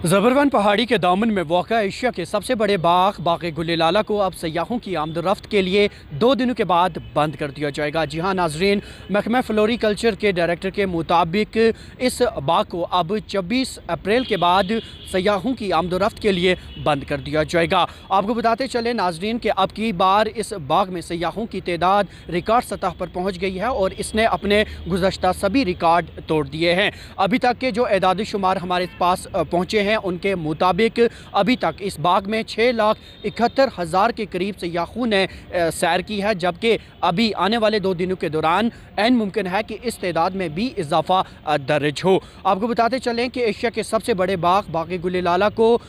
ज़बरवन पहाड़ी के दामन में वाक़ा एशिया के सबसे बड़े बाग बाग-ए-गुल-ए-लाला को अब सयाहों की आमद-ओ-रफ्त के लिए 2 दिनों के बाद बंद कर दिया जाएगा। जी हाँ नाज़रीन, महकमा फ्लोरिकल्चर के डायरेक्टर के मुताबिक इस बाग को अब 26 अप्रैल के बाद सयाहों की आमद-ओ-रफ्त के लिए बंद कर दिया जाएगा। आपको बताते चले नाज़रीन कि अब की बार इस बाग में सयाहों की तादाद रिकॉर्ड सतह पर पहुँच गई है और इसने अपने गुज़श्ता सभी रिकॉर्ड तोड़ दिए हैं। अभी तक के जो एदाद शुमार हमारे पास पहुँचे हैं उनके मुताबिक अभी तक इस बाग में 6,71,000 के करीब सयाहों ने सैर की है, जबकि अभी आने वाले 2 दिनों के दौरान ऐन मुमकिन है कि इस तादाद में भी इजाफा दर्ज हो। आपको बताते चलें कि एशिया के सबसे बड़े बाग बाग-ए-गुल-ए-लाला को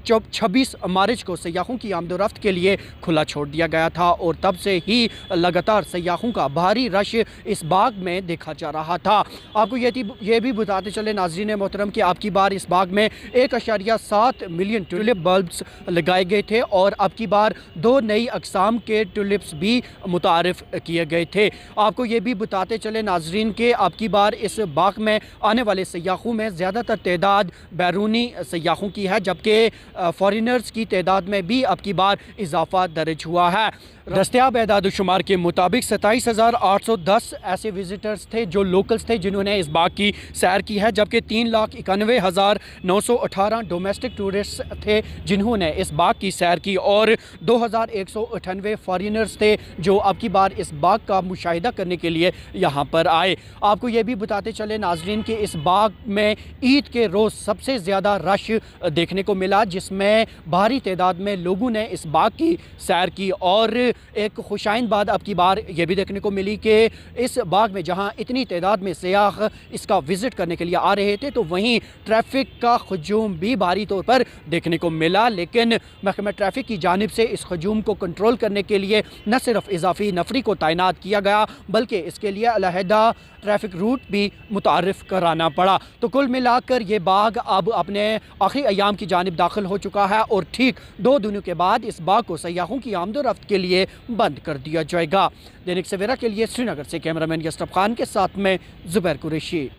26 मार्च को सयाहों की आमद-ओ-रफ्त के लिए खुला छोड़ दिया गया था और तब से ही लगातार सयाहों का भारी रश इस बाग में देखा जा रहा था। आपको ये भी बताते चले नाज़रीन मोहतरम कि अब की बार इस बाग में 1.7 मिलियन ट्यूलिप बल्ब्स लगाए गए थे और अब की बार 2 नई अक़साम के ट्यूलिप्स भी मुतारिफ़ किए गए थे। आपको ये भी बताते चले नाज़रीन के अब की बार इस बाग में आने वाले सयाहों में ज़्यादातर तादाद बैरूनी सयाहों की है, जबकि फॉरेनर्स की तादाद में भी अब की बार इजाफा दर्ज हुआ है। दस्तयाब एदाद शुमार के मुताबिक 27,810 ऐसे विजिटर्स थे जो लोकल्स थे जिन्होंने इस बाग की सैर की है, जबकि 3,91,918 डोमेस्टिक टूरिस्ट थे जिन्होंने इस बाग की सैर की और 2,198 फॉरेनर्स थे जो अब की बार इस बाग का मुशाहिदा करने के लिए यहाँ पर आए। आपको ये भी बताते चले नाजरीन कि इस बाग में ईद के रोज़ सबसे ज़्यादा रश देखने को मिला, जिसमें भारी तादाद में लोगों ने इस बाग की सैर की और एक खुशाइन बात अब की बार ये भी देखने को मिली कि इस बाग में जहां इतनी तादाद में सयाह इसका विज़िट करने के लिए आ रहे थे तो वहीं ट्रैफिक का हजूम भी भारी तौर पर देखने को मिला, लेकिन महकमा ट्रैफिक की जानिब से इस हजूम को कंट्रोल करने के लिए न सिर्फ इजाफी नफरी को तैनात किया गया बल्कि इसके लिए अलहदा ट्रैफिक रूट भी मुतारिफ़ कराना पड़ा। तो कुल मिलाकर ये बाग अब अपने आखिरी अयाम की जानिब दाखिल हो चुका है और ठीक 2 दिनों के बाद इस बाग को सयाहों की आमद-ओ-रफ्त के लिए बंद कर दिया जाएगा। दैनिक सवेरा के लिए श्रीनगर से कैमरामैन यस्टफ खान के साथ में ज़ुबैर कुरैशी।